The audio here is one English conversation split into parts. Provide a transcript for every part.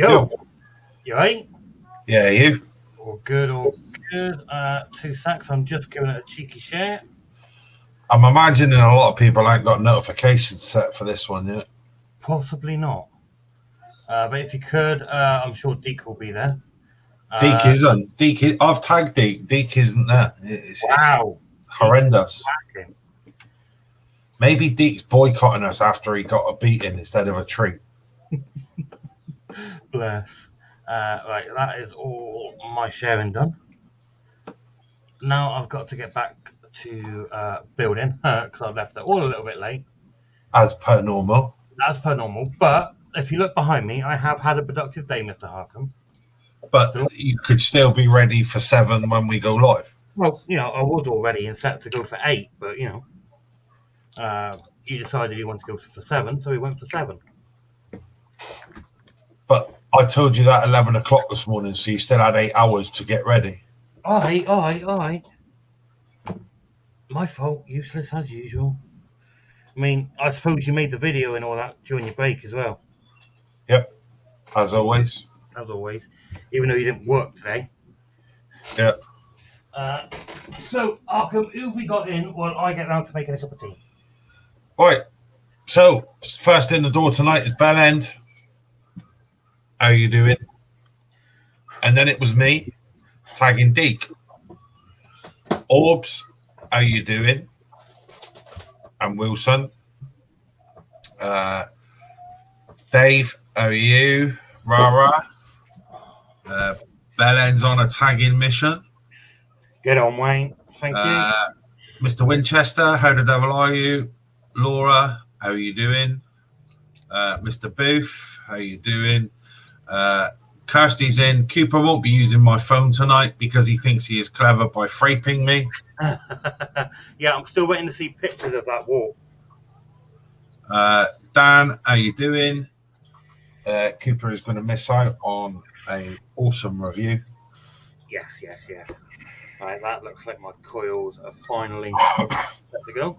Yo, you right? Yeah, you? All good, all good. 2 secs, I'm just giving it a cheeky share. I'm imagining a lot of people ain't got notifications set for this one yet. Possibly not. But if you could, I'm sure Deke will be there. Deke isn't. I've tagged Deke. Deke isn't there. It's horrendous. Maybe Deke's boycotting us after he got a beating instead of a treat. Bless. Right, that is all my sharing done. Now I've got to get back to building because I left it all a little bit late. As per normal. As per normal. But if you look behind me, I have had a productive day, Mr. Harkham. But you could still be ready for 7 when we go live. Well, I was all ready and set to go for 8, but, you decided you wanted to go for 7, so we went for 7. But I told you that 11 o'clock this morning, so you still had 8 hours to get ready. Aye. My fault, useless as usual. I mean, I suppose you made the video and all that during your break as well. Yep, as always. As always, even though you didn't work today. Yeah. So, Arkham, who have we got in while I get round to making a cup of tea? Right. So, first in the door tonight is Bell End. How are you doing? And then it was me, tagging Deke. Orbs, how you doing? And Wilson. Dave, how are you? Rara. Bell End's on a tagging mission. Get on, Wayne. Thank you. Mr. Winchester, how the devil are you? Laura, how are you doing? Mr. Booth, how are you doing? Kirsty's in. Cooper won't be using my phone tonight because he thinks he is clever by fraping me. Yeah, I'm still waiting to see pictures of that walk. Dan, how you doing? Cooper is going to miss out on an awesome review. Yes. Right, that looks like my coils are finally set to go.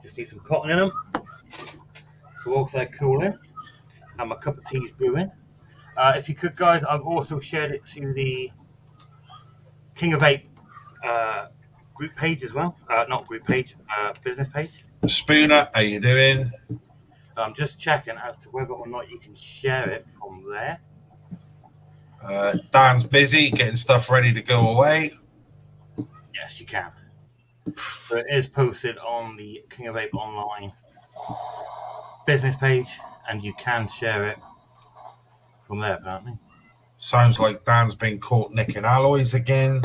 Just need some cotton in them. So whilst they're cooling, and my cup of tea is brewing. If you could, guys, I've also shared it to the King of Ape group page as well. Not group page, business page. Spooner, how you doing? I'm just checking as to whether or not you can share it from there. Dan's busy getting stuff ready to go away. Yes, you can. So it is posted on the King of Ape Online business page, and you can share it from there, apparently. Sounds like Dan's been caught nicking alloys again.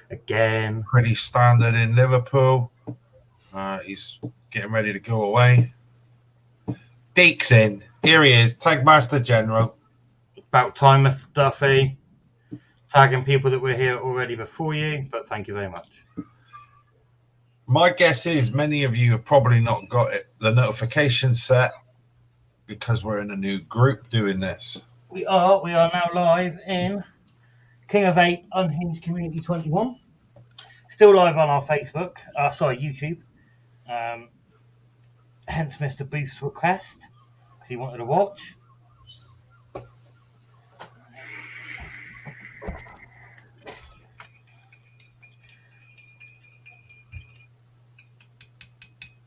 Pretty standard in Liverpool. He's getting ready to go away. Deke's in. Here he is, Tagmaster General. About time, Mr. Duffy. Tagging people that were here already before you, but thank you very much. My guess is many of you have probably not got the notification set because we're in a new group doing this. We are now live in King of Ape Unhinged Community 21. Still live on our Facebook, YouTube. Hence Mr. Booth's request, because he wanted to watch.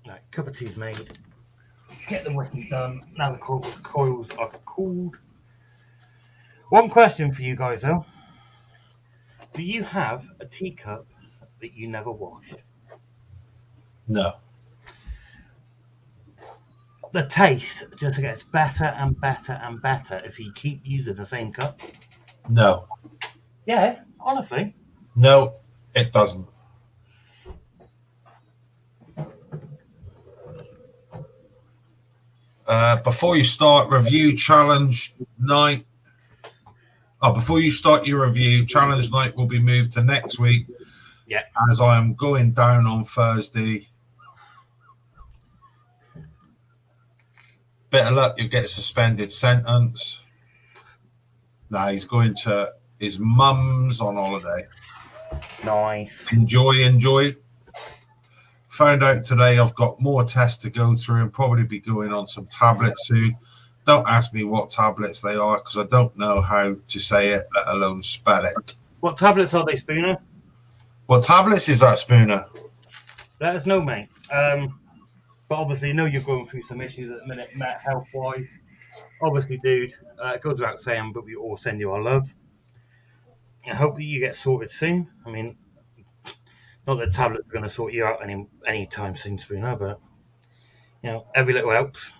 Right, cup of tea's made. Get the whipping done. Now the coils are cooled. One question for you guys, though. Do you have a teacup that you never washed? No. The taste just gets better and better and better if you keep using the same cup. No. Yeah, honestly. No, it doesn't. Before you start review challenge night, before you start your review, challenge night will be moved to next week. Yeah. As I am going down on Thursday. Bit of luck, you'll get a suspended sentence. Nah, he's going to his mum's on holiday. Nice. Enjoy. Found out today I've got more tests to go through and probably be going on some tablets soon. Don't ask me what tablets they are because I don't know how to say it, let alone spell it. What tablets are they, Spooner? What tablets is that, Spooner? Let us know, mate. But obviously, know you're going through some issues at the minute, health-wise. Obviously, dude, it goes without saying, but we all send you our love. I hope that you get sorted soon. I mean, not that tablets are going to sort you out any time soon, Spooner, but every little helps.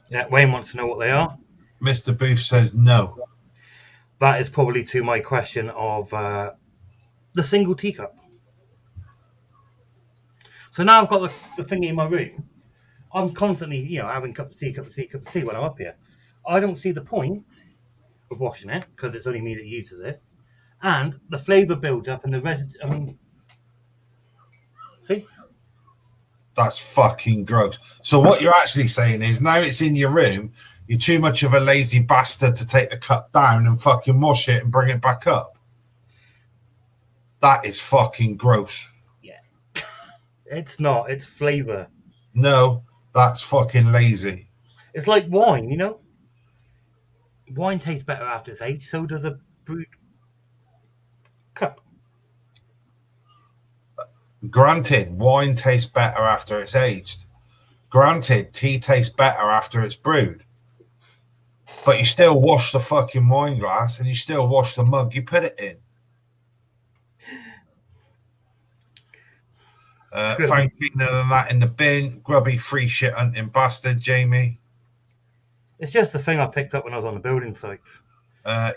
Yeah, Wayne wants to know what they are. Mr. Booth says no. That is probably to my question of the single teacup. So now I've got the thing in my room. I'm constantly, having cup of tea when I'm up here. I don't see the point of washing it because it's only me that uses it, and the flavour builds up and the residue. I mean, see, That's fucking gross. So what you're actually saying is now it's in your room, you're too much of a lazy bastard to take the cup down and fucking wash it and bring it back up. That is fucking gross. Yeah, it's not. It's flavour. No, that's fucking lazy. It's like wine, Wine tastes better after it's aged. So does a brewed cup. Granted, wine tastes better after it's aged. Granted, tea tastes better after it's brewed. But you still wash the fucking wine glass and you still wash the mug you put it in. Found cleaner than that in the bin. Grubby free shit hunting bastard, Jamie. It's just the thing I picked up when I was on the building sites.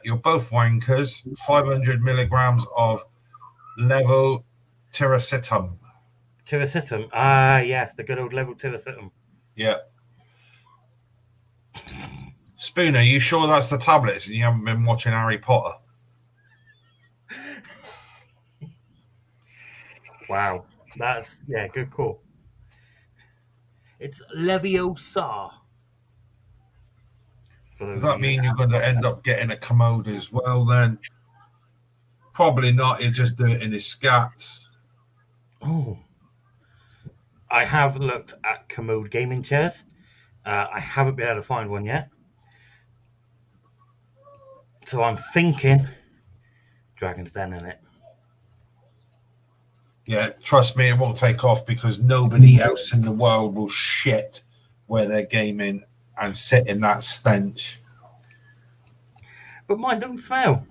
You're both wankers. 500 milligrams of levetiracetam. Tiracetam. Ah, yes, the good old levetiracetam. Yeah. Spooner, you sure that's the tablets and you haven't been watching Harry Potter? Wow. That's, good call. It's Leviosa. Does that mean you're going to end up getting a commode as well then? Probably not. You'll just do it in his scats. Oh. I have looked at commode gaming chairs. I haven't been able to find one yet. So I'm thinking Dragon's Den in it. Yeah, trust me, it won't take off because nobody else in the world will shit where they're gaming and sit in that stench. But mine don't smell.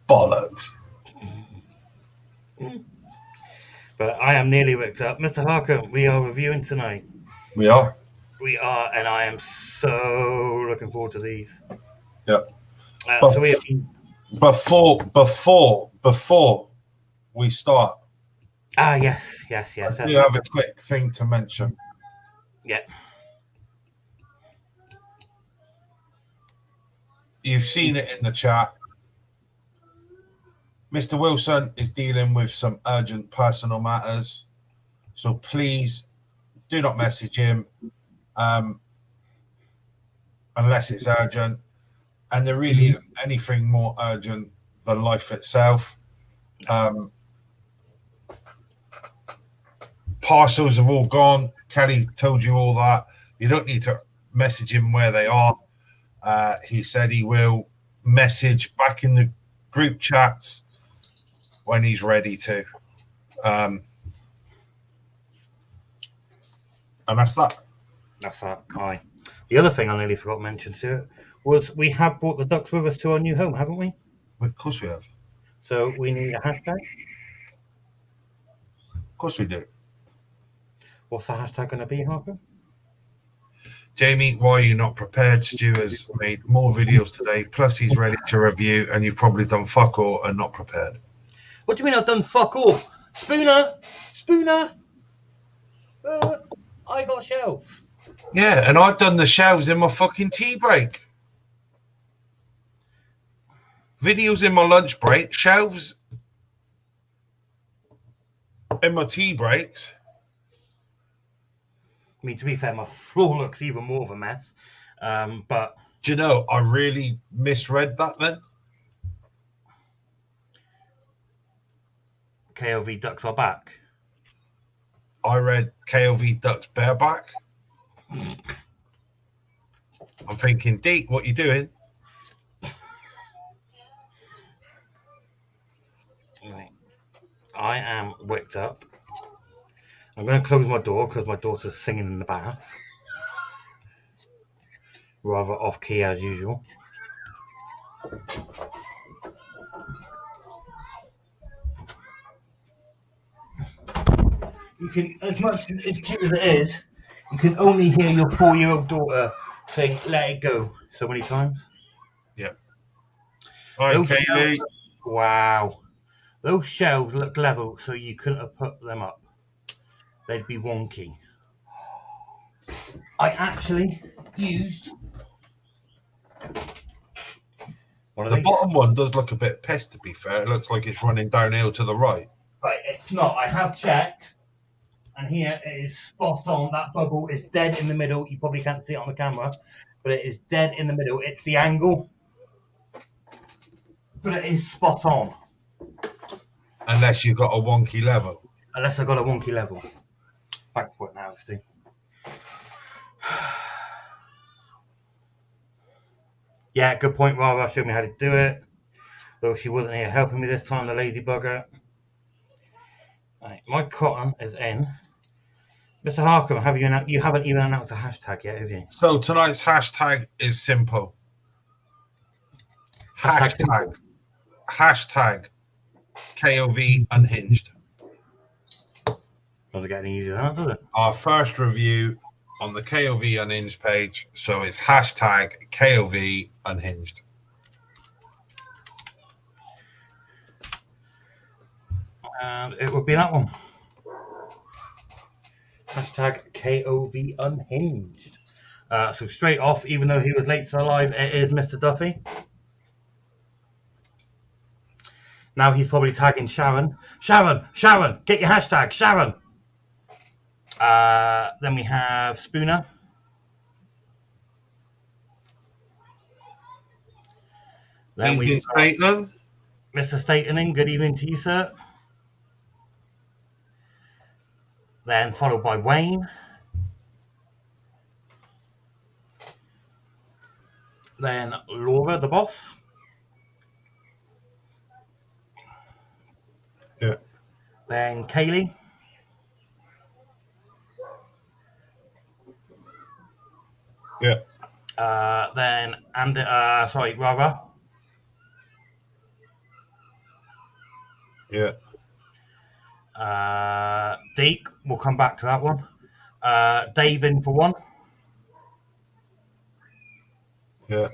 Bollocks. But I am nearly worked up. Mr. Harker, we are reviewing tonight. We are? We are, and I am so looking forward to these. Yep. So we have... Before we start. Yes. I do have a quick thing to mention. Yeah. You've seen it in the chat. Mr. Wilson is dealing with some urgent personal matters. So please do not message him unless it's urgent. And there really isn't anything more urgent than life itself. Parcels have all gone. Kelly told you all that. You don't need to message him where they are. He said he will message back in the group chats when he's ready to. And that's that. That's that. Aye. The other thing I nearly forgot to mention, Stuart, was we have brought the ducks with us to our new home, haven't we? Of course we have. So we need a hashtag. Of course we do. What's the hashtag going to be, Harper? Jamie, why are you not prepared? Stu has made more videos today, plus he's ready to review, and you've probably done fuck all and not prepared. What do you mean I've done fuck all? Spooner! I got shelves. Yeah, and I've done the shelves in my fucking tea break. Videos in my lunch break, shelves in my tea breaks. I mean, to be fair, my floor looks even more of a mess. But do you know, I really misread that then. KLV ducks are back. I read KLV ducks bareback. I'm thinking, Deke, what you doing? Right. I am wicked up. I'm going to close my door because my daughter's singing in the bath. Rather off key as usual. You can, as much as cute as it is, you can only hear your 4-year-old daughter saying "Let it go" so many times. Yeah. Hi, Those Kaylee. shelves, wow, those shelves look level, so you couldn't have put them up. They'd be wonky. I actually used one of The these. bottom one does look a bit pissed, to be fair. It looks like it's running downhill to the right. Right, it's not. I have checked, and here it is spot on. That bubble is dead in the middle. You probably can't see it on the camera, but it is dead in the middle. It's the angle, but it is spot on. Unless you've got a wonky level. Unless I got a wonky level. Back for it now, Steve. Yeah, good point, Rara. Showed me how to do it. Though she wasn't here helping me this time, the lazy bugger. Right, my cotton is in. Mr. Harkham, you haven't even announced a hashtag yet, have you? So tonight's hashtag is simple. Hashtag KOV unhinged. Doesn't get any easier than that, does it? Our first review on the KOV unhinged page. So it's hashtag KOV unhinged. And it would be that one. Hashtag KOV unhinged. So straight off, even though he was late to live, it is Mr. Duffy. Now he's probably tagging Sharon. Sharon, get your hashtag, Sharon. Then we have Spooner. Then we've got Staten. Mr. Statening, good evening to you, sir. Then followed by Wayne. Then Laura, the boss. Yeah. Then Kaylee. Yeah. Then Rara. Yeah. Deke, we'll come back to that one. Dave in for one. Yeah.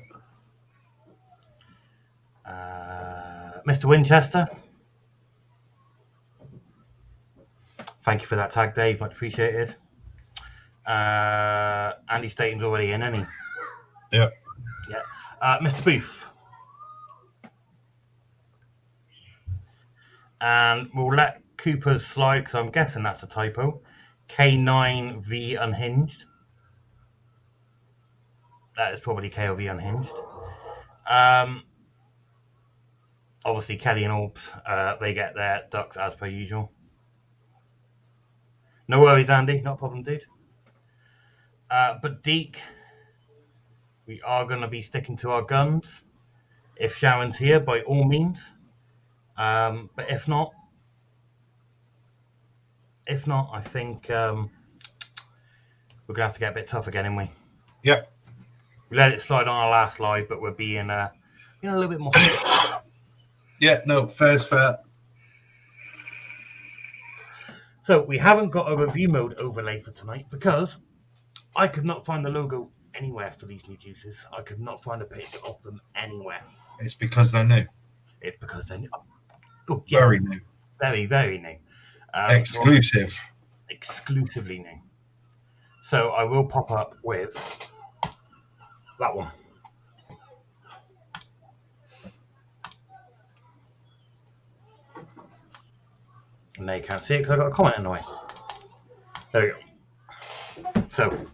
Mr. Winchester. Thank you for that tag, Dave. Much appreciated. Andy Staten's already in, isn't he? Yeah. Yeah. Mr. Booth. And we'll let Cooper's slide because I'm guessing that's a typo. K9V unhinged. That is probably KOV unhinged. Obviously, Kelly and Orbs, they get their ducks as per usual. No worries, Andy. Not a problem, dude. But Deke, we are going to be sticking to our guns. If Sharon's here, by all means. But if not, I think we're going to have to get a bit tough again, aren't we? Yep. We let it slide on our last live, but we're being a little bit more. Yeah, no, fair's fair. So we haven't got a review mode overlay for tonight because I could not find the logo anywhere for these new juices. I could not find a picture of them anywhere. It's because they're new. It's because they're new. Oh, yeah, Very new. very, very new. Exclusive. Exclusively new. So I will pop up with that one. And now you can't see it because I've got a comment in the way. There we go. So,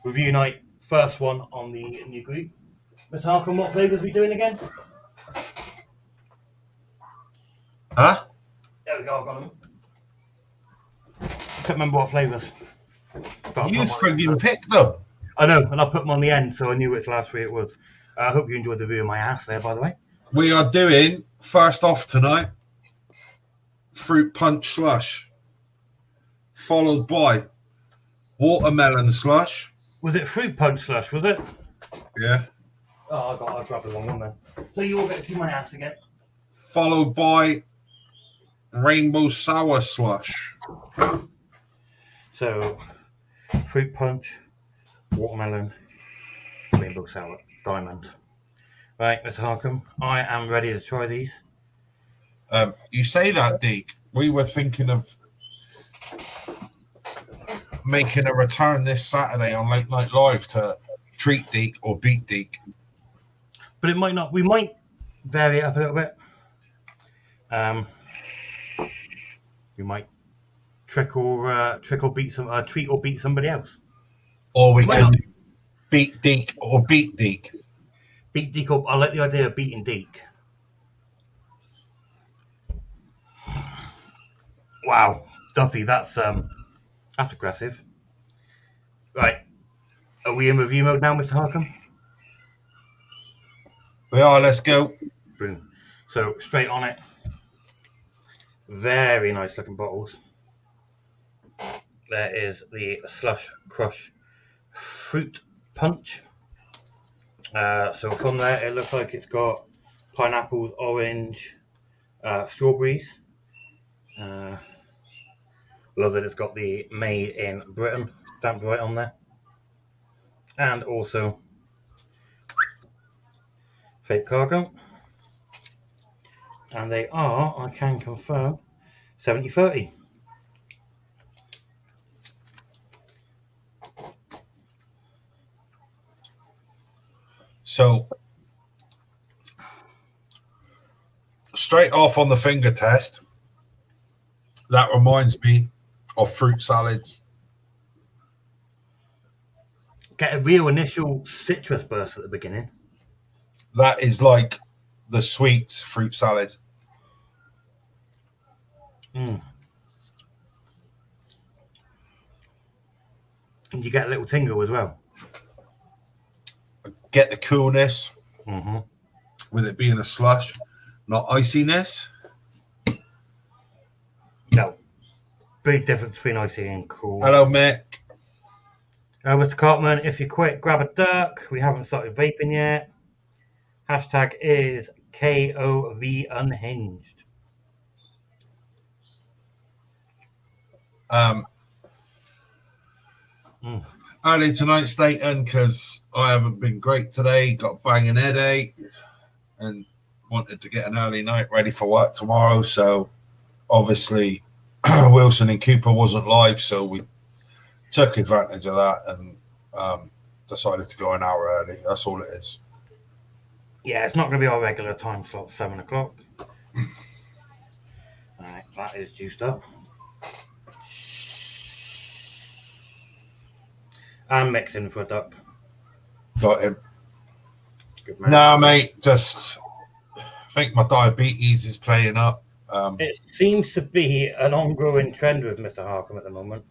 review night, first one on the new group. Mr. Harkin, what flavours are we doing again? Huh? There we go, I've got them. I can't remember what flavours. But You friggin' picked them. I know, and I put them on the end, so I knew which last three it was. I hope you enjoyed the view of my ass there, by the way. We are doing, first off tonight, fruit punch slush, followed by watermelon slush. Was it fruit punch slush, was it? Yeah. Oh, I grabbed the wrong one then. So you all get to see my ass again. Followed by rainbow sour slush. So, fruit punch, watermelon, rainbow sour, diamond. Right, Mr. Harcombe, I am ready to try these. You say that, Deke. We were thinking of making a return this Saturday on Late Night Live to treat Deke or beat Deke. But it might not. We might vary it up a little bit. We might treat or beat somebody else. Or we could beat Deke or beat Deke. Beat Deke up. I like the idea of beating Deke. Wow, Duffy, that's aggressive. Right, are we in review mode now, Mr. Harcombe? We are. Let's go. Boom. So straight on it. Very nice looking bottles. There is the Slush Crush Fruit Punch. So from there, it looks like it's got pineapples, orange, strawberries. Love that it's got the made in Britain stamped right on there. And also fake cargo. And they are, I can confirm, 70/30. So, straight off on the finger test, that reminds me of fruit salads. Get a real initial citrus burst at the beginning. That is like the sweet fruit salad. And you get a little tingle as well. Get the coolness with it being a slush, not iciness. No. Big difference between icy and cool. Hello, Mick. Mr. Cartman, if you're quick, grab a duck. We haven't started vaping yet. Hashtag is KOV unhinged. Early tonight, Staten, because I haven't been great today. Got a banging headache and wanted to get an early night ready for work tomorrow. So obviously Wilson and Cooper wasn't live, so we took advantage of that and decided to go an hour early. That's all it is. Yeah, it's not going to be our regular time slot, 7 o'clock. All right, that is juiced up. I'm mixing for a duck. Got him. Good man. Nah, mate, just I think my diabetes is playing up. It seems to be an ongoing trend with Mr. Harcombe at the moment.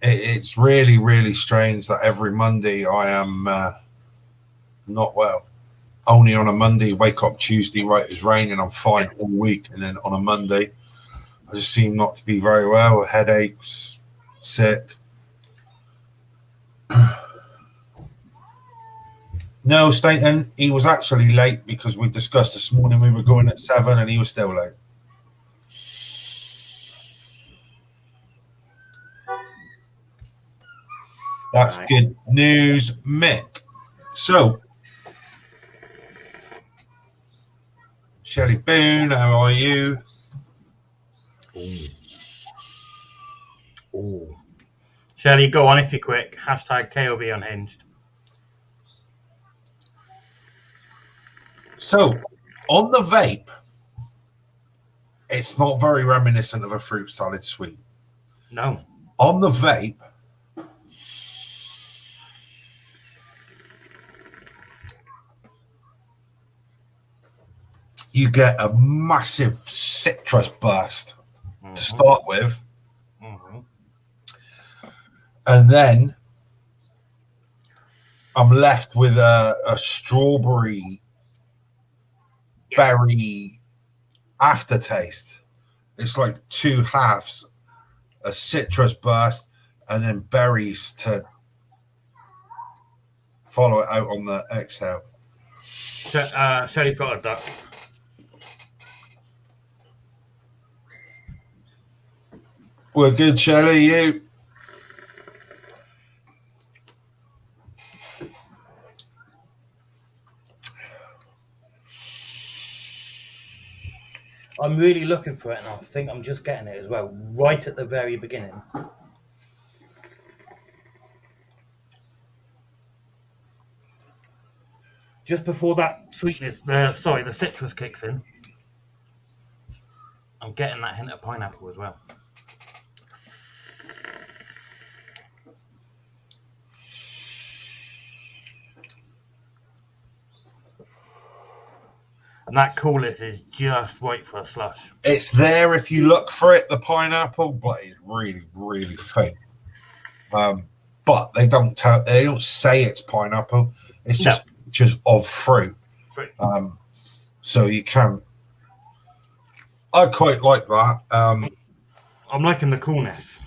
It's really, really strange that every Monday I am not well. Only on a Monday, wake up Tuesday, right, it's raining, I'm fine all week. And then on a Monday, I just seem not to be very well, headaches, sick. No, Staten, he was actually late because we discussed this morning we were going at 7 and he was still late. That's right. Good news, Mick. So, Shelley Boone, how are you? Ooh. Shelley, go on if you're quick. Hashtag KOV unhinged. So, on the vape, it's not very reminiscent of a fruit salad sweet. No. On the vape, you get a massive citrus burst to start with. and then I'm left with a strawberry berry aftertaste. It's like two halves, a citrus burst, and then berries to follow it out on the exhale. Shelley's got a duck. We're good, Shelley. You? I'm really looking for it, and I think I'm just getting it as well, right at the very beginning. Just before that sweetness, the citrus kicks in. I'm getting that hint of pineapple as well. And that coolness is just right for a slush. It's there if you look for it, the pineapple, but it's really, really faint. But they don't say it's pineapple. It's just pictures of fruit. So you can. I quite like that. I'm liking the coolness.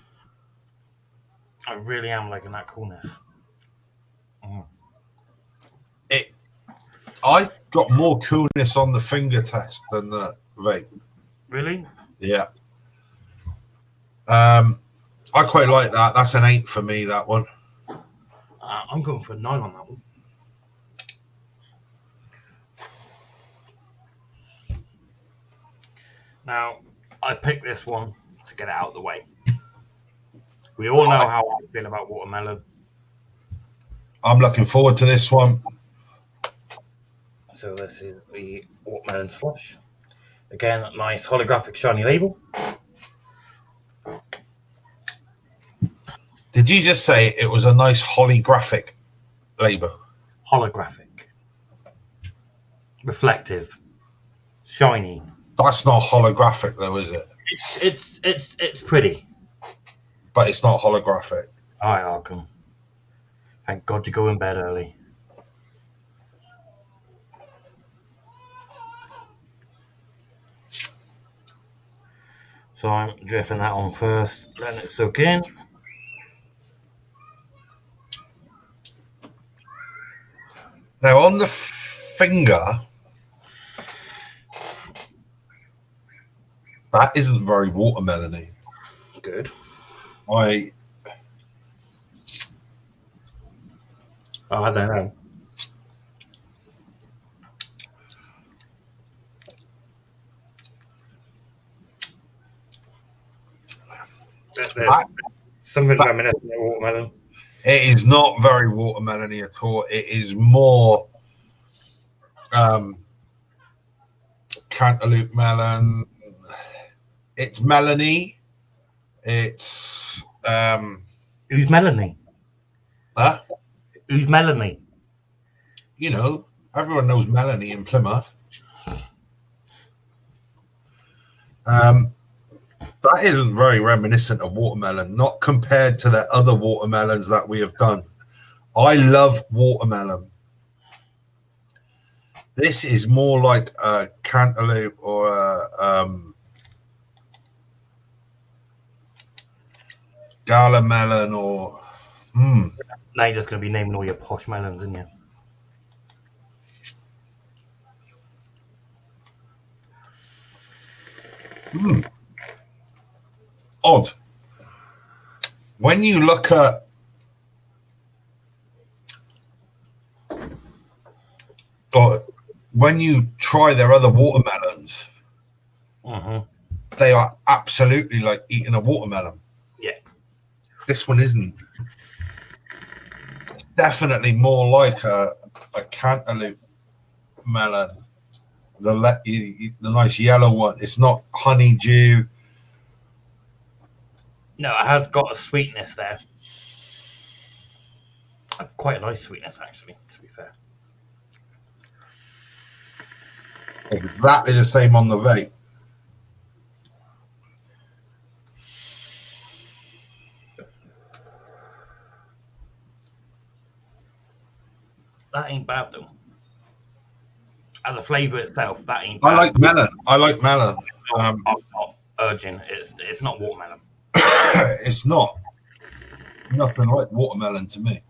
I really am liking that coolness. I got more coolness on the finger test than the vape. Really? Yeah. I quite like that. That's an 8 for me, that one. I'm going for a 9 on that one. Now, I picked this one to get it out of the way. We all know how I feel about watermelon. I'm looking forward to this one. So this is the watermelon slush. Again, nice holographic shiny label. Did you just say it was a nice holographic label? Holographic. Reflective. Shiny. That's not holographic though, is it? It's pretty. But it's not holographic. All right, Arkham. Thank God you go in bed early. So I'm drifting that on first, letting it soak in. Now on the finger, that isn't very watermelony. Good. I don't know. There's something reminiscent of watermelon. It is not very watermelony at all. It is more cantaloupe melon. It's melony. It's Who's Melanie? Huh? Who's Melanie? You know, everyone knows Melanie in Plymouth. That isn't very reminiscent of watermelon, not compared to the other watermelons that we have done. I love watermelon. This is more like a cantaloupe or a gala melon or Now you're just going to be naming all your posh melons, isn't you? Odd. When you look at or when you try their other watermelons, they are absolutely like eating a watermelon. Yeah. This one isn't. It's definitely more like a cantaloupe melon. The nice yellow one. It's not honeydew. No, it has got a sweetness there. Quite a nice sweetness, actually, to be fair. Exactly the same on the vape. ain't bad though. As a flavour itself, that ain't bad. I like melon. I'm not urging. It's not watermelon. It's not. Nothing like watermelon to me.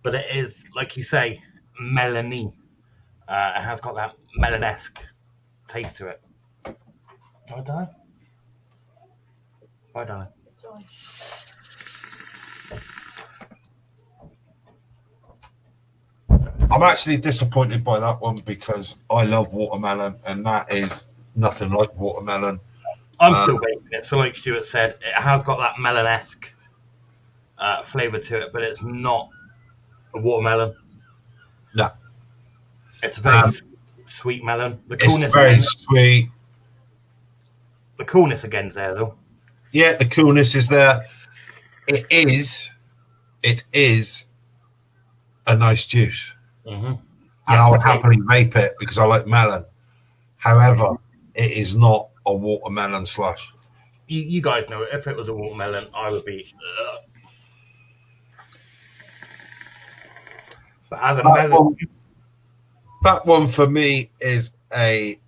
But it is, like you say, melony. It has got that melon-esque taste to it. Bye, darling. Bye, darling. I'm actually disappointed by that one because I love watermelon, and that is nothing like watermelon. I'm still vaping it. So, like Stuart said, it has got that melon-esque flavour to it, but it's not a watermelon. No. It's a very sweet melon. It's very sweet. The coolness again's there, though. Yeah, the coolness is there. It is a nice juice. Mm-hmm. And I would happily vape it because I like melon. However, it is not a watermelon slush. You guys know it. If it was a watermelon, I would be. But as a melon, that one for me is a.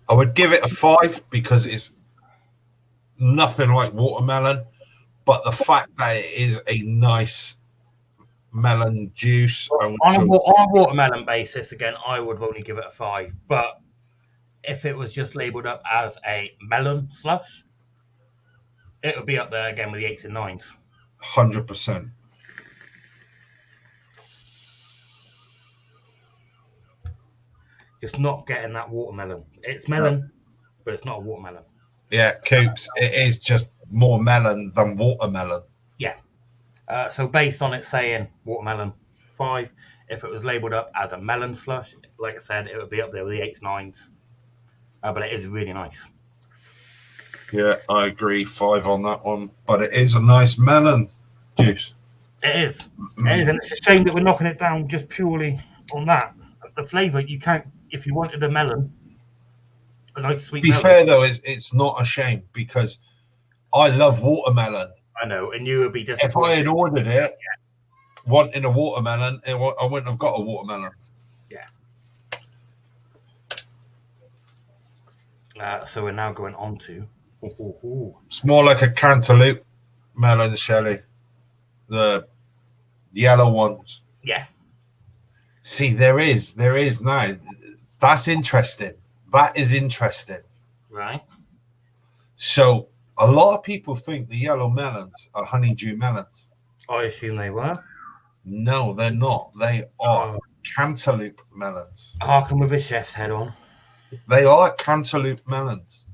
I would give it a 5 because it's nothing like watermelon, but the fact that it is a nice melon juice. On a watermelon basis, again, I would only give it a 5. But if it was just labelled up as a melon slush, it would be up there again with the 8s and 9s. 100%. Just not getting that watermelon. It's melon, but it's not a watermelon. Yeah, Coops, it is just more melon than watermelon. Yeah. So based on it saying watermelon 5, if it was labelled up as a melon slush, like I said, it would be up there with the 8s, 9s. But it is really nice. Yeah, I agree. 5 on that one. But it is a nice melon juice. It is. It is, and it's a shame that we're knocking it down just purely on that. The flavour, you can't, if you wanted a melon, a nice sweet melon. To be fair, though, it's not a shame because I love watermelon. I know, and you would be disappointed. If I had ordered it wanting a watermelon, I wouldn't have got a watermelon. Yeah. So we're now going on to... It's more like a cantaloupe melon, Shelley. The yellow ones. Yeah. See, there is now. That's interesting. That is interesting. Right. So a lot of people think the yellow melons are honeydew melons. I assume they were. No, they're not. They are cantaloupe melons. Harken with his chef's head on. They are cantaloupe melons.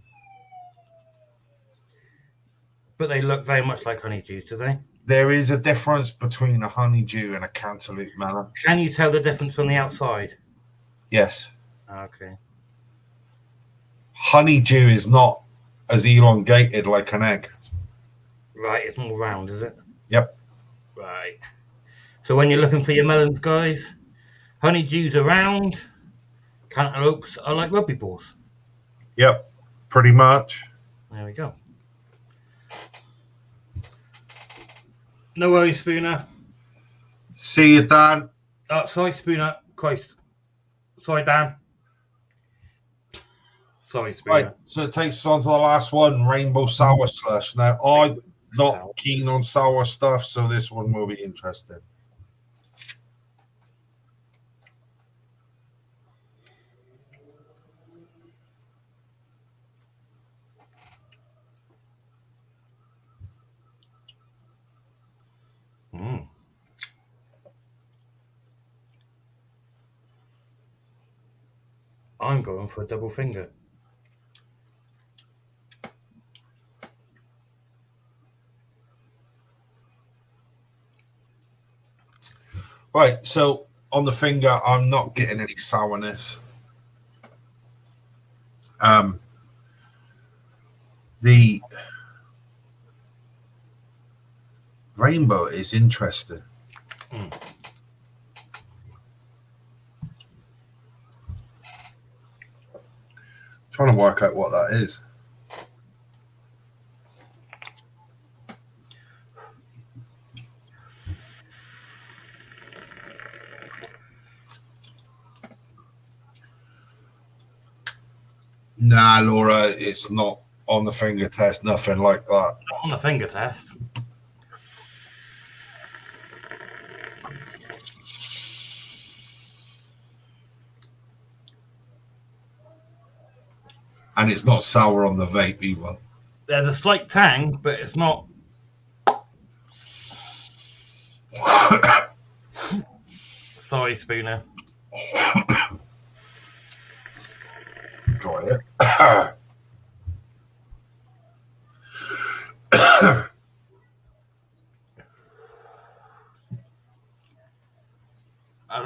But they look very much like honeydews, do they? There is a difference between a honeydew and a cantaloupe melon. Can you tell the difference on the outside? Yes. Okay. Honeydew is not as elongated like an egg. Right, it's more round, is it? Yep. Right. So when you're looking for your melons, guys, honeydews are round, cantaloupes are like rugby balls. Yep, pretty much. There we go. No worries, Spooner. See you, Dan. Oh, sorry, Spooner. Christ. Sorry, Dan. Sorry, Spooner. Right, so it takes us on to the last one, Rainbow Sour Slush. Now, I'm not keen on sour stuff, so this one will be interesting. I'm going for a double finger. Right, so on the finger, I'm not getting any sourness. The rainbow is interesting. Trying to work out what that is. Nah, Laura, it's not on the finger test, nothing like that. Not on the finger test. And it's not sour on the vape either. There's a slight tang, but it's not. Sorry, Spooner. Try it.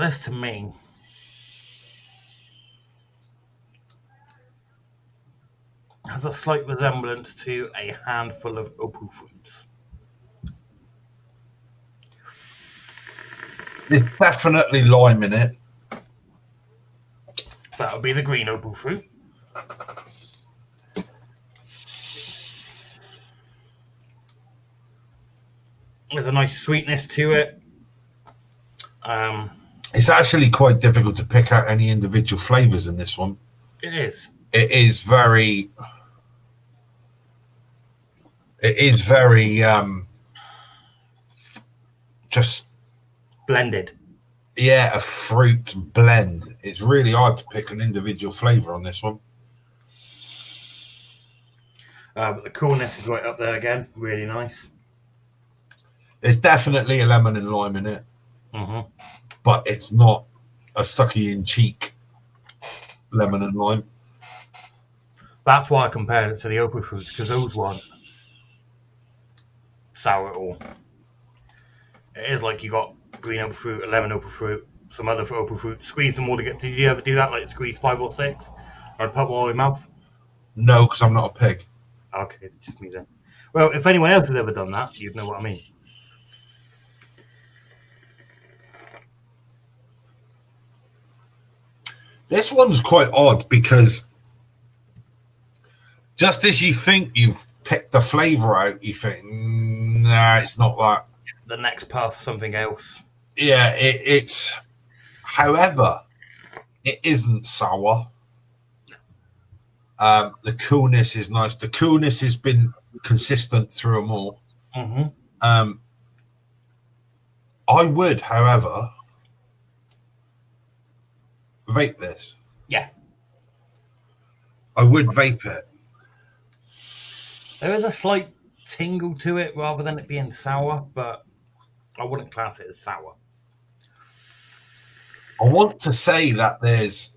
This to me has a slight resemblance to a handful of opal fruits. There's definitely lime in it. So that would be the green opal fruit. There's a nice sweetness to it. It's actually quite difficult to pick out any individual flavors in this one. It is. It is very just blended. Yeah, a fruit blend. It's really hard to pick an individual flavor on this one. But the coolness is right up there again. Really nice. There's definitely a lemon and lime in it. Mm-hmm. But it's not a sucky in cheek lemon and lime. That's why I compared it to the opal fruits, because those weren't sour at all. It is like you got green opal fruit, a lemon opal fruit, some other opal fruit, squeeze them all together. Did you ever do that, like squeeze 5 or 6? Or put one in your mouth? No, because I'm not a pig. Okay, it's just me then. Well, if anyone else has ever done that, you'd know what I mean. This one's quite odd because just as you think you've picked the flavour out, you think, nah, it's not that. The next puff, something else. Yeah, it's... However, it isn't sour. The coolness is nice. The coolness has been consistent through them all. Mm-hmm. I would, however... vape this. Yeah. I would vape it. There is a slight tingle to it rather than it being sour, but I wouldn't class it as sour. I want to say that there's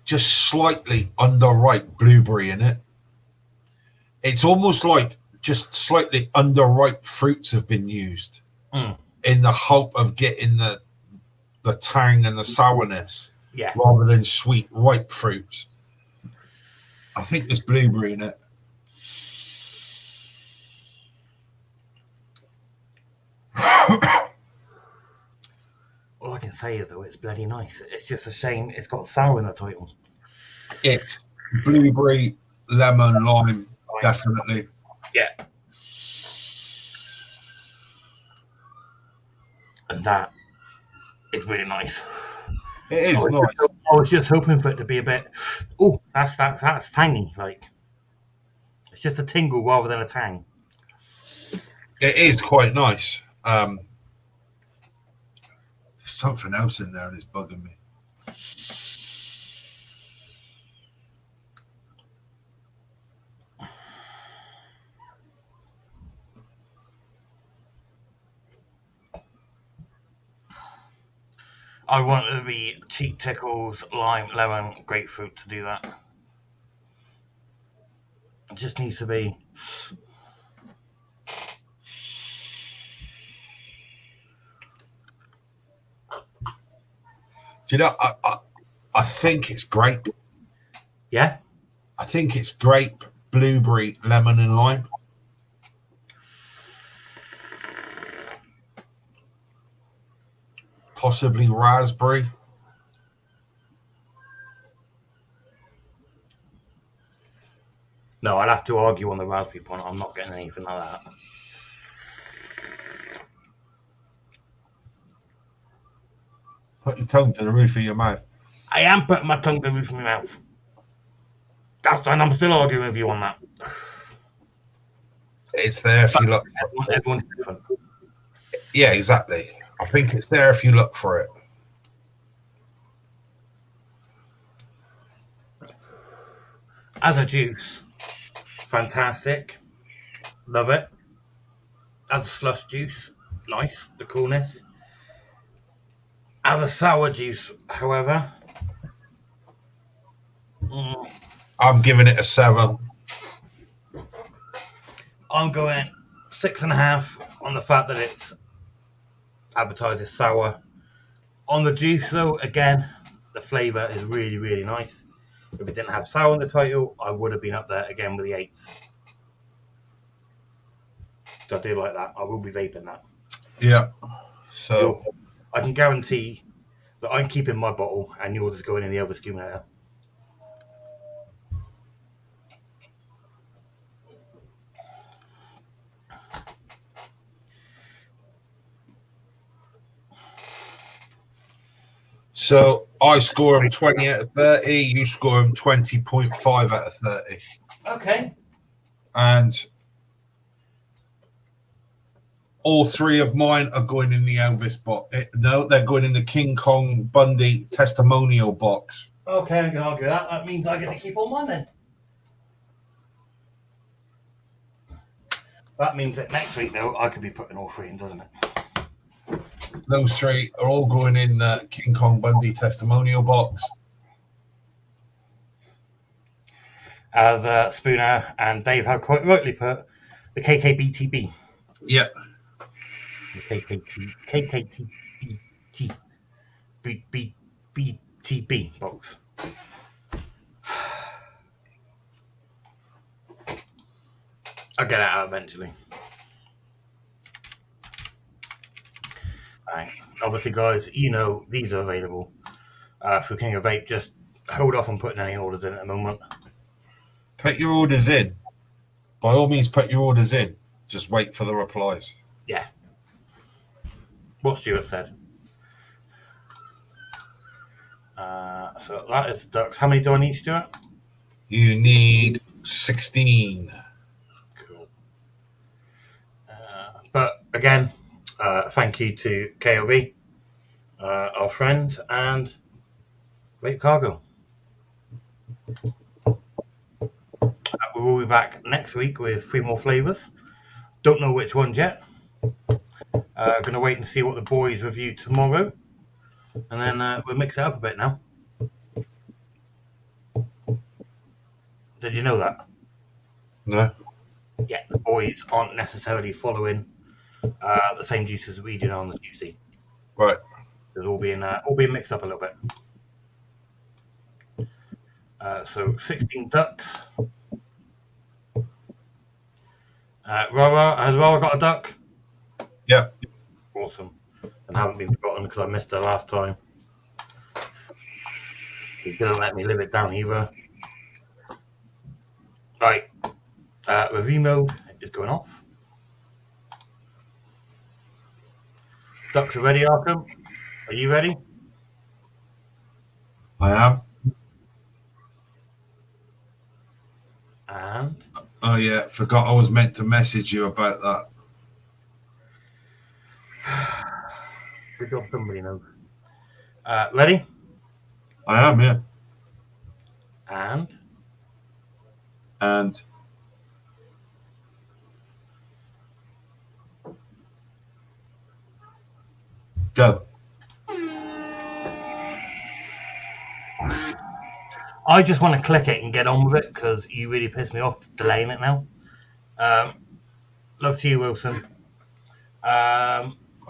just slightly underripe blueberry in it. It's almost like just slightly underripe fruits have been used. In the hope of getting the tang and the sourness, yeah, rather than sweet ripe fruits. I think there's blueberry in it. All I can say is though it's bloody nice. It's just a shame it's got sour in the title. It's blueberry, lemon, lime, definitely. Yeah. And that it's really nice. It is nice. I was just hoping for it to be a bit. Oh, that's tangy. Like it's just a tingle rather than a tang. It is quite nice. There's something else in there that's bugging me. I want it to be cheek tickles, lime, lemon, grapefruit to do that. It just needs to be. Do you know, I think it's grape. Yeah? I think it's grape, blueberry, lemon and lime. Possibly raspberry. No, I'd have to argue on the raspberry point. I'm not getting anything like that. Put your tongue to the roof of your mouth. I am putting my tongue to the roof of my mouth. And I'm still arguing with you on that. It's there if you look. Everyone's different. Yeah, exactly. I think it's there if you look for it. As a juice, fantastic. Love it. As a slush juice, nice. The coolness. As a sour juice, however, I'm giving it a 7. I'm going 6.5 on the fact that it's advertised as sour. On the juice, though, again, the flavour is really, really nice. If it didn't have sour in the title, I would have been up there again with the 8s. So I do like that. I will be vaping that. Yeah. So I can guarantee that I'm keeping my bottle and yours is going in the other accumulator. So I score him 20 out of 30. You score him 20.5 out of 30. Okay. And all 3 of mine are going in the Elvis box. No, they're going in the King Kong Bundy testimonial box. Okay, I can argue that. That means I get to keep all mine then. That means that next week, though, I could be putting all 3 in, doesn't it? Those 3 are all going in the King Kong Bundy testimonial box. As Spooner and Dave have quite rightly put, the KKBTB. Yeah. The KKBTB box. I'll get it out eventually. Right. Obviously, guys, you know these are available for King of Vape. Just hold off on putting any orders in at the moment. Put your orders in. By all means, put your orders in. Just wait for the replies. Yeah. What Stuart said. So that is ducks. How many do I need, Stuart? You need 16. Cool. But again, thank you to KOV, our friends, and Vape Cargo. We will be back next week with 3 more flavours. Don't know which ones yet. Going to wait and see what the boys review tomorrow. And then we'll mix it up a bit now. Did you know that? No. Yeah, the boys aren't necessarily following the same juices we do on the Tuesday. Right. It's all being mixed up a little bit. So 16 ducks. Rara, has Rara got a duck? Yeah. Awesome. And haven't been forgotten because I missed her last time. He didn't let me live it down either. Right. Review mode is going off. Ducks are ready, Arkham. Are you ready? I am. And Oh, yeah. Forgot I was meant to message you about that. good job, somebody knows. Ready? I am, yeah. And go. I just want to click it and get on with it because you really pissed me off delaying it now. Love to you, Wilson.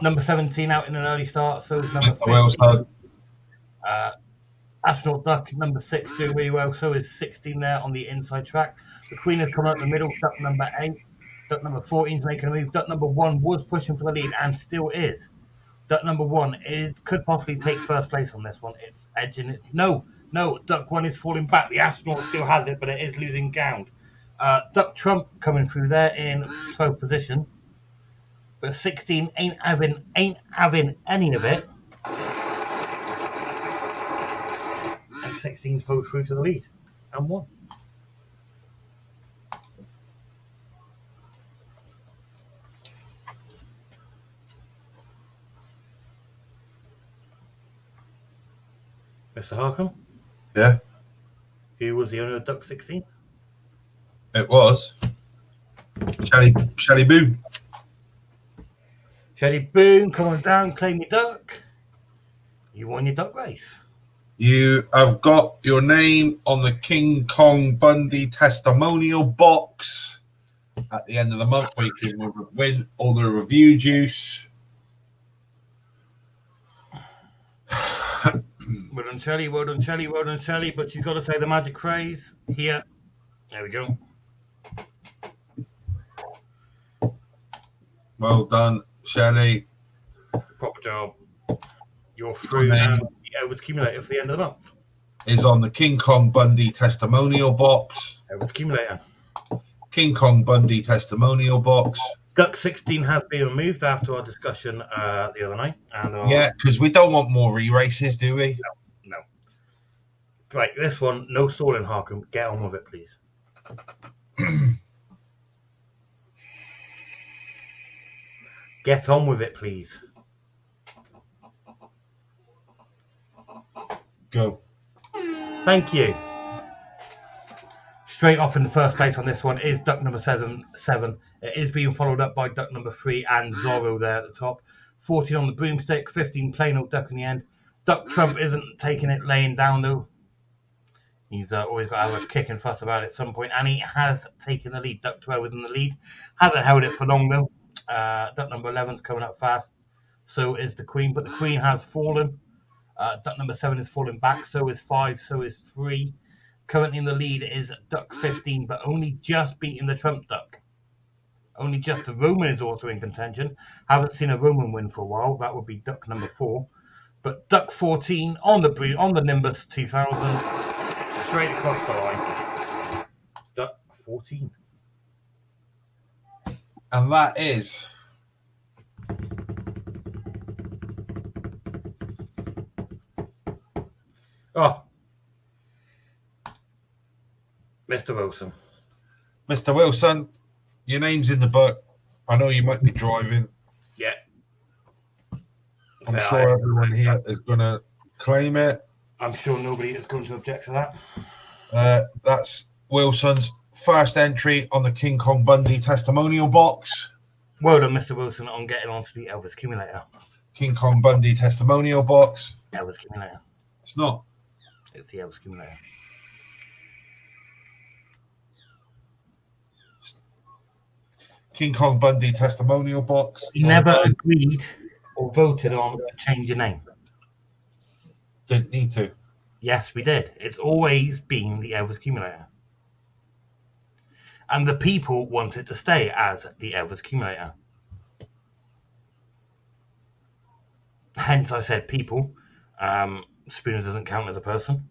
Number 17 out in an early start. So is number 15. Well said. Astronaut Duck, number 6, doing really well. So is 16 there on the inside track. The Queen has come out the middle. Duck number 8. Duck number 14 is making a move. Duck number 1 was pushing for the lead and still is. Duck number 1 could possibly take first place on this one. It's edging it. No, Duck 1 is falling back. The Astronaut still has it, but it is losing ground. Duck Trump coming through there in 12th position. But 16 ain't having any of it. 16s pulled through to the lead and won. Mr. Harcombe? Yeah, Who was the owner of Duck 16? it was Shelley Boone. Shelley Boone, come on down, claim your duck. You won your duck race. You have got your name on the King Kong Bundy testimonial box at the end of the month, where you can win all the review juice. Well done, Shelley. Well done, Shelley. Well done, Shelley. But she's got to say the magic phrase here. There we go. Well done, Shelley. Proper job. You're through and the Elvis accumulator for the end of the month. Is on the King Kong Bundy testimonial box. Elvis accumulator. King Kong Bundy testimonial box. Duck 16 has been removed after our discussion the other night. And yeah, because we don't want more re-races, do we? No. Right, this one, no stalling, Harcombe. Get on with it, please. Get on with it, please. Go. Thank you. Straight off in the first place on this one is duck number 7. It is being followed up by duck number 3 and Zorro there at the top. 14 on the broomstick, 15 plain old duck in the end. Duck Trump isn't taking it laying down though. He's always got to have a kick and fuss about it at some point, and he has taken the lead. Duck 12 in the lead. Hasn't held it for long though. Duck number 11's coming up fast. So is the Queen, but the Queen has fallen. Duck number 7 is falling back, so is 5, so is 3. Currently in the lead is Duck 15, but only just beating the Trump Duck. Only just. The Roman is also in contention. Haven't seen a Roman win for a while. That would be Duck number 4. But Duck 14 on the Nimbus 2000, straight across the line. Duck 14. And that is... Oh, Mr. Wilson. Mr. Wilson, your name's in the book. I know you might be driving. Yeah. I'm sure everyone here is going to claim it. I'm sure nobody is going to object to that. That's Wilson's first entry on the King Kong Bundy testimonial box. Well done, Mr. Wilson, on getting onto the Elvis accumulator. King Kong Bundy testimonial box. Elvis accumulator. It's not. It's the Elvis accumulator. King Kong Bundy testimonial box. We never agreed or voted on a change of name. Didn't need to. Yes, we did. It's always been the Elvis accumulator. And the people want it to stay as the Elvis accumulator. Hence, I said people. Spooner doesn't count as a person.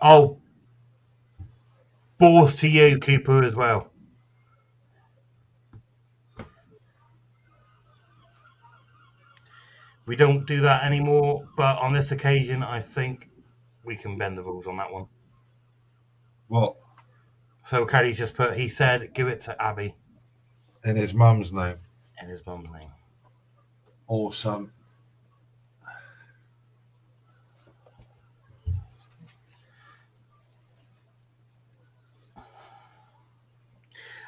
Oh, balls to you, Cooper, as well. We don't do that anymore, but on this occasion, I think we can bend the rules on that one. What? So Caddy's just put, he said, give it to Abby. In his mum's name. In his mum's name. Awesome.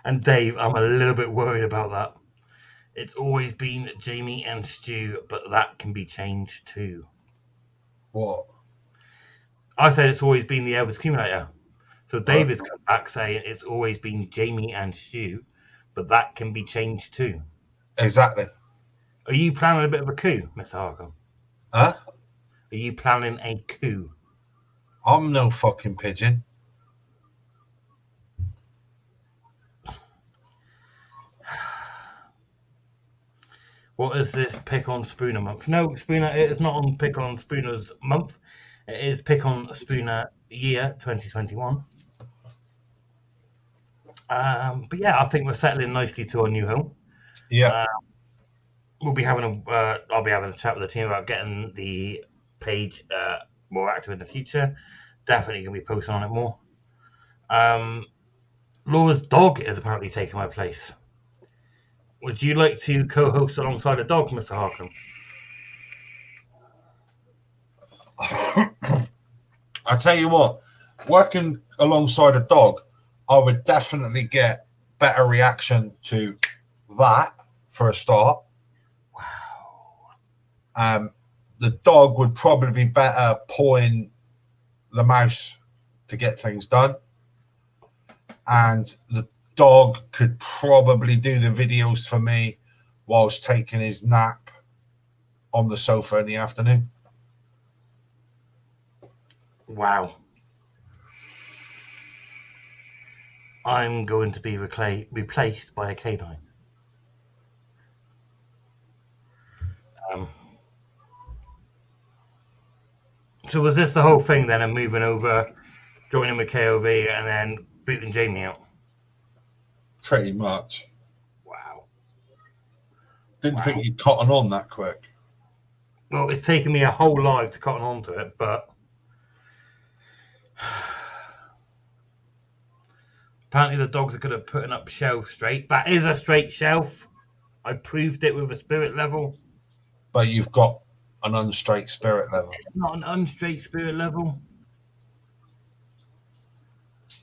And Dave, I'm a little bit worried about that. It's always been Jamie and Stu, but that can be changed too. What? I said it's always been the Elvis accumulator. So David's come back saying it's always been Jamie and Stu, but that can be changed too. Exactly. Are you planning a bit of a coup, Mr. Harcombe? Huh? Are you planning a coup? I'm no fucking pigeon. What is this pick on Spooner month? No, Spooner, it is not on pick on Spooner's month. It is pick on Spooner year 2021. But yeah, I think we're settling nicely to our new home. Yeah. We'll be having I'll be having a chat with the team about getting the page more active in the future. Definitely going to be posting on it more. Laura's dog is apparently taking my place. Would you like to co-host alongside a dog, Mr. Harkham? I tell you what, working alongside a dog, I would definitely get better reaction to that for a start. Wow. The dog would probably be better pawing the mouse to get things done. And the dog could probably do the videos for me whilst taking his nap on the sofa in the afternoon. Wow. I'm going to be replaced by a canine. So was this the whole thing then, and moving over, joining with KOV, and then booting Jamie out? Pretty much. Wow. Didn't think you'd cotton on that quick. Well, it's taken me a whole life to cotton on to it, but apparently the dogs are good at putting up shelves straight. That is a straight shelf. I proved it with a spirit level. But you've got an unstraight spirit level. It's not an unstraight spirit level.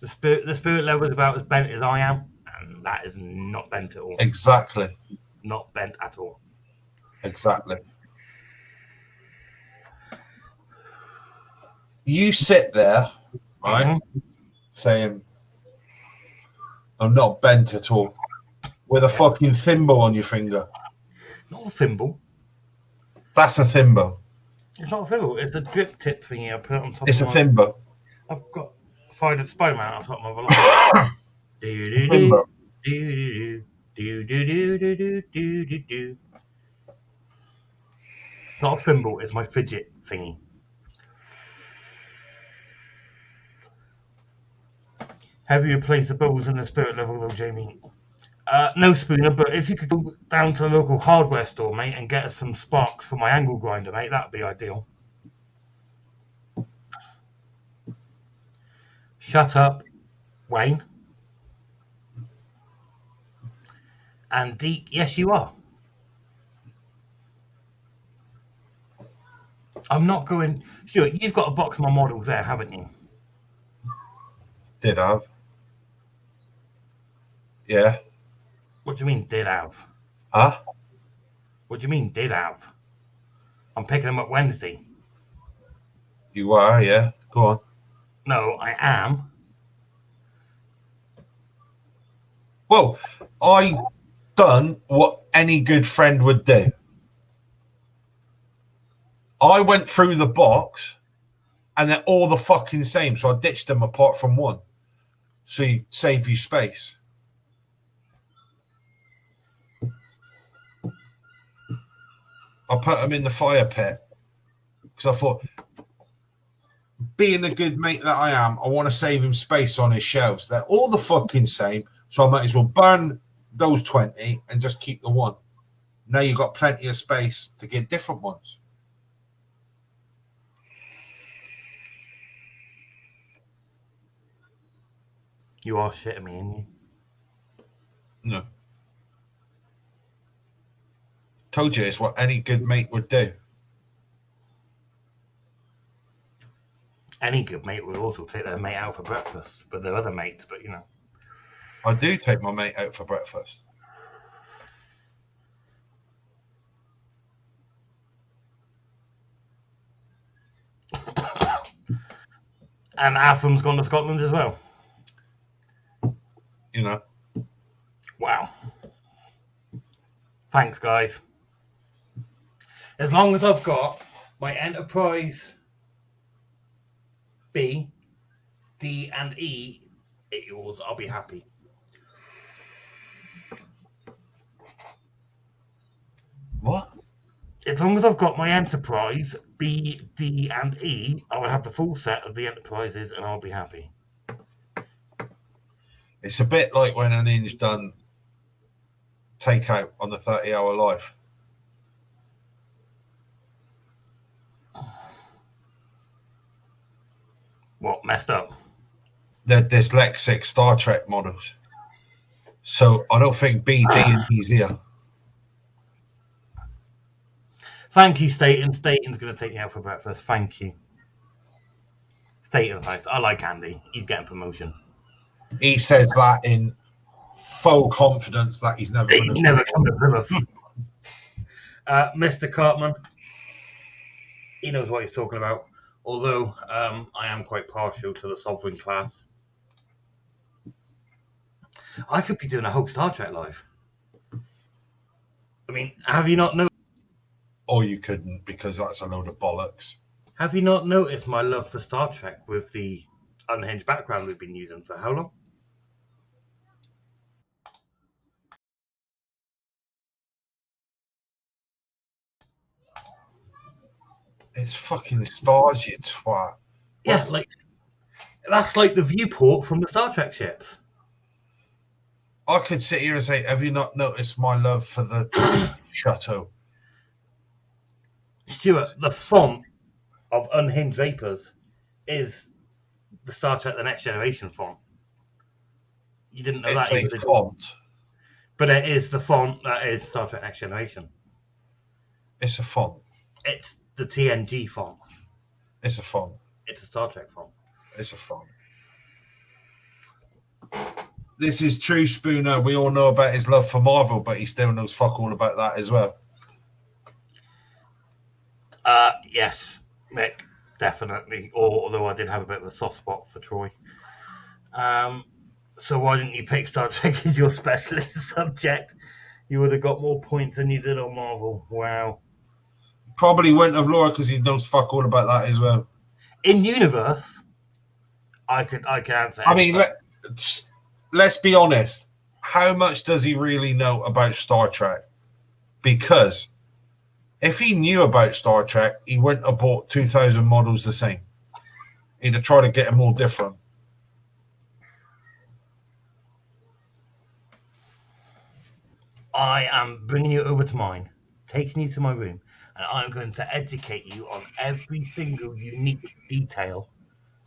The spirit level is about as bent as I am, and that is not bent at all. Exactly. Not bent at all. Exactly. You sit there, right, saying, I'm not bent at all, with a fucking thimble on your finger. Not a thimble. That's a thimble. It's not a thimble. It's a drip tip thingy I put on top It's of a thimble. I've got Friday Spider-Man on top of my velocity. Thimble. It's not a thimble, it's my fidget thingy. Have you replaced the bubbles in the spirit level though, Jamie? No, Spooner, but if you could go down to the local hardware store, mate, and get us some sparks for my angle grinder, mate, that'd be ideal. Shut up, Wayne. And Deke, yes, you are. I'm not going... Stuart, you've got a box of my models there, haven't you? Did have. Yeah. What do you mean, did have? Huh? What do you mean, did have? I'm picking them up Wednesday. You are, yeah. Go on. No, I am. Well, I done what any good friend would do. I went through the box and they're all the fucking same. So I ditched them apart from one. So you save you space. I put them in the fire pit because I thought, being a good mate that I am, I want to save him space on his shelves. They're all the fucking same. So I might as well burn those 20 and just keep the one. Now you've got plenty of space to get different ones. You are shitting me, ain't you? No. Told you it's what any good mate would do. Any good mate would also take their mate out for breakfast, but they're other mates, but you know. I do take my mate out for breakfast. And Atham's gone to Scotland as well. You know. Wow. Thanks, guys. As long as I've got my Enterprise B, D, and E at yours, I'll be happy. What? As long as I've got my Enterprise B, D, and E, I will have the full set of the Enterprises and I'll be happy. It's a bit like when an Ninja done takeout on the 30-hour life. What, messed up? They're dyslexic Star Trek models. So I don't think BD and easier. Thank you, Staten. Staten's going to take me out for breakfast. Thank you. Staten's nice. I like Andy. He's getting promotion. He says that in full confidence that he's never going to. He's never come to Plymouth. Mr. Cartman, he knows what he's talking about. Although I am quite partial to the Sovereign class. I could be doing a whole Star Trek live. I mean, have you not noticed? Or you couldn't, because that's a load of bollocks. Have you not noticed my love for Star Trek with the unhinged background we've been using for how long? It's fucking stars, you twat. Yes, yeah, like that's like the viewport from the Star Trek ships. I could sit here and say, have you not noticed my love for the chateau? Stuart, the font of Unhinged Vapors is the Star Trek The Next Generation font. You didn't know it's that? It's a font. But it is the font that is Star Trek Next Generation. It's a font. It's the TNG font. It's a font. It's a Star Trek font. It's a font. This is true, Spooner. We all know about his love for Marvel, but he still knows fuck all about that as well. Yes, Mick, definitely. Although I did have a bit of a soft spot for Troy. So why didn't you pick Star Trek as your specialist subject? You would have got more points than you did on Marvel. Wow. Probably wouldn't have, Laura, because he knows fuck all about that as well. In universe, I can answer. I mean, let's be honest. How much does he really know about Star Trek? Because if he knew about Star Trek, he wouldn't have bought 2,000 models the same. He'd have tried to get them all different. I am bringing you over to mine, taking you to my room, and I'm going to educate you on every single unique detail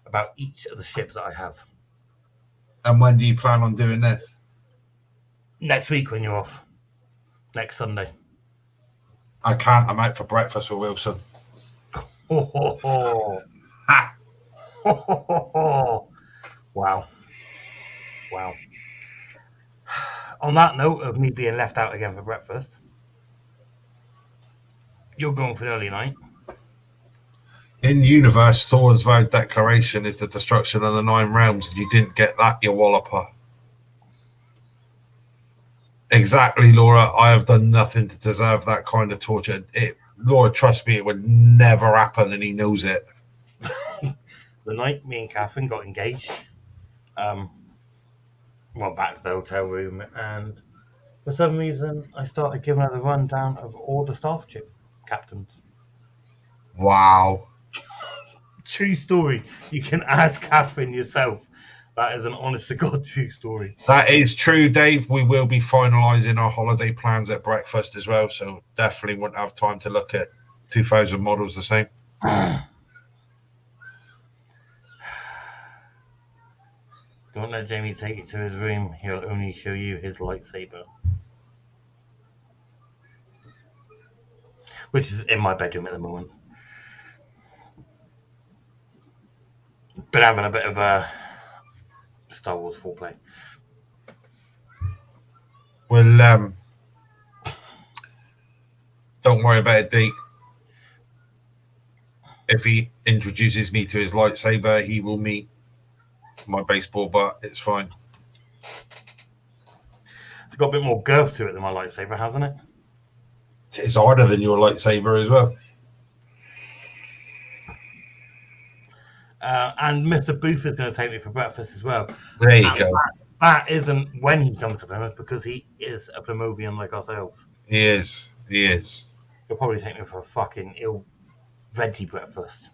about each of the ships that I have. And when do you plan on doing this? Next week when you're off. Next Sunday. I can't. I'm out for breakfast with Wilson. Ho, ho, ho. Ha! Ho, ho, ho, ho. Wow. Wow. On that note of me being left out again for breakfast, you're going for an early night. In universe, Thor's vowed declaration is the destruction of the 9 realms. If you didn't get that, you walloper. Exactly, Laura. I have done nothing to deserve that kind of torture. Laura, trust me, it would never happen, and he knows it. The night me and Catherine got engaged, went back to the hotel room, and for some reason, I started giving her the rundown of all the staff captains. Wow. True story. You can ask Catherine yourself. That is an honest-to-God true story. That is true, Dave. We will be finalising our holiday plans at breakfast as well, so definitely won't have time to look at 2,000 models the same. Don't let Jamie take you to his room. He'll only show you his lightsaber. Which is in my bedroom at the moment. Been having a bit of a Star Wars foreplay. Well, don't worry about it, Deke. If he introduces me to his lightsaber, he will meet my baseball bat. It's fine. It's got a bit more girth to it than my lightsaber, hasn't it? It's harder than your lightsaber as well. And Mr. Booth is going to take me for breakfast as well. There you go. That isn't when he comes to Plymouth, because he is a Plymouthian like ourselves. He is. He is. He'll probably take me for a fucking veggie breakfast.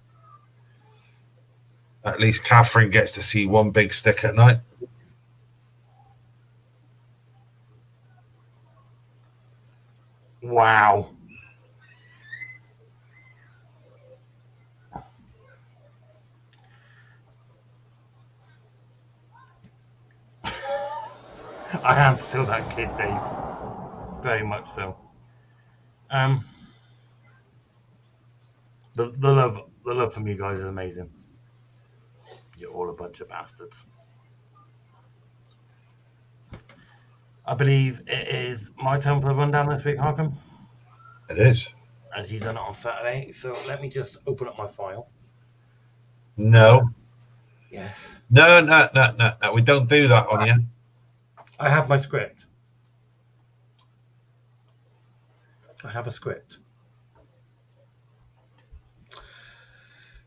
At least Catherine gets to see one big stick at night. Wow. I am still that kid, Dave. Very much so. The love from you guys is amazing. You're all a bunch of bastards. I believe it is my turn for the rundown this week, Harkham. It is. As you done it on Saturday. So let me just open up my file. No. Yes. No. We don't do that on you. I have my script. I have a script.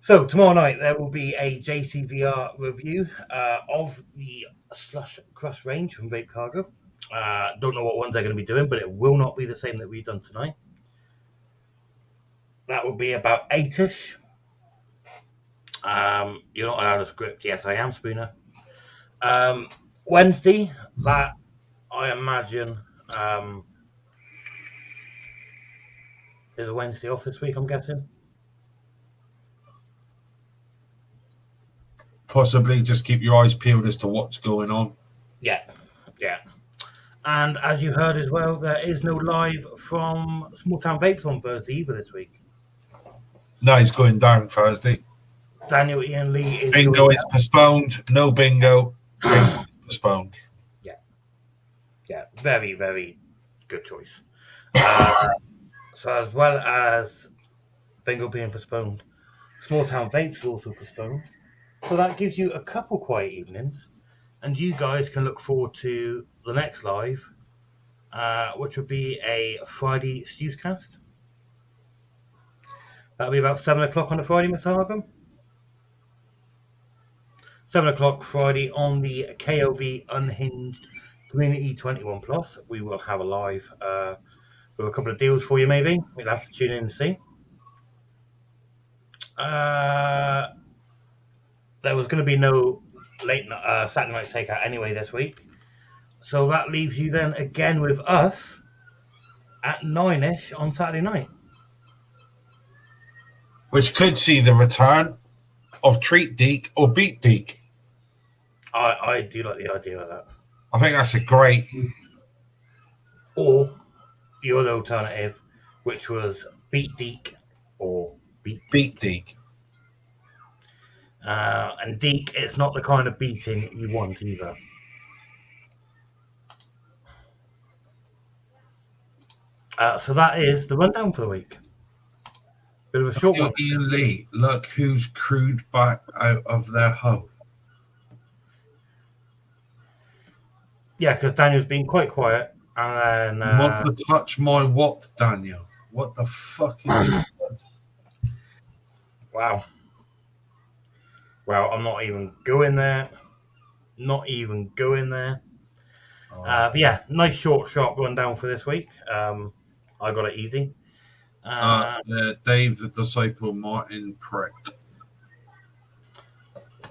So tomorrow night there will be a JCVR review of the Slush Crush range from Vape Cargo. Don't know what ones they're going to be doing, but it will not be the same that we've done tonight. That will be about 8ish. You're not allowed a script. Yes, I am, Spooner. Wednesday, that I imagine is a Wednesday off this week, I'm guessing. Possibly just keep your eyes peeled as to what's going on. Yeah. And as you heard as well, there is no live from Small Town Vapes on Thursday either this week. No, he's going down Thursday. Daniel Ian Lee is bingo is postponed. No bingo. Bingo is postponed. Yeah, very, very good choice. So as well as bingo being postponed, Small Town Vapes is also postponed. So that gives you a couple quiet evenings, and you guys can look forward to the next live, which would be a Friday Stewscast. That'll be about 7 o'clock on a Friday, Mr. Harkham. 7 o'clock Friday on the KOV Unhinged Community 21 Plus. We will have a live with a couple of deals for you, maybe. We'll have to tune in and see. There was going to be no late Saturday night takeout anyway this week. So that leaves you then again with us at 9ish on Saturday night. Which could see the return of Treat Deek or Beat Deek. I do like the idea of that. I think that's a great. Or the other alternative, which was Beat Deek or Beat Deek. And Deek, it's not the kind of beating you want either. So that is the rundown for the week. Bit of a short one. Ian Lee, look who's crewed back out of their hole. Yeah, because Daniel's been quite quiet. And You want to touch my what, Daniel? What the fuck is this? Wow. Well, I'm not even going there. But yeah, nice short, sharp rundown for this week. I got it easy. Dave the Disciple Martin Prick.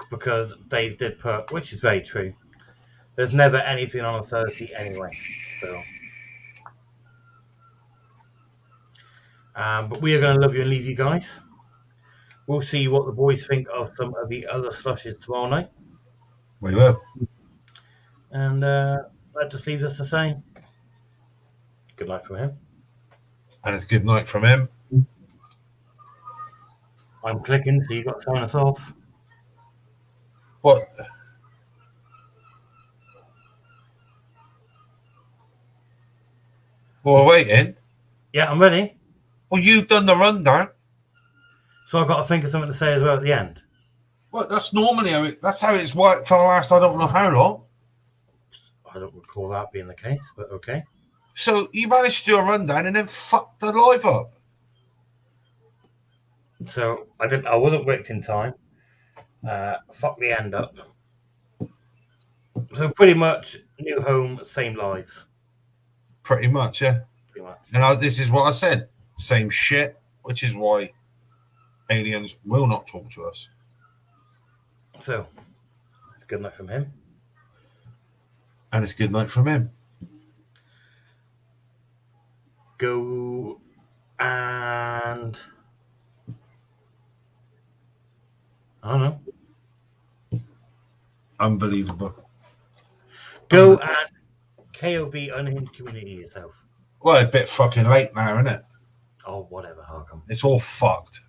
Because Dave did put, which is very true, there's never anything on a Thursday anyway. So, but we are going to love you and leave you guys. We'll see what the boys think of some of the other slushes tomorrow night. We will. And that just leaves us to say good night from him. And it's good night from him. I'm clicking, so you've got to sign us off. What? Well, we're waiting. Yeah, I'm ready. Well, you've done the rundown. So I've got to think of something to say as well at the end. Well, that's normally that's how it's worked for the last I don't know how long. I don't recall that being the case, but okay. So you managed to do a rundown and then fuck the live up. So I wasn't wicked in time. Fuck the end up. So pretty much new home, same lives. Pretty much, yeah. Pretty much. And this is what I said. Same shit, which is why aliens will not talk to us. So it's a good night from him. And it's a good night from him. Go and I don't know. Unbelievable. Go and KOV unhinged community yourself. Well, a bit fucking late now, isn't it? Oh, whatever, Harcum. It's all fucked.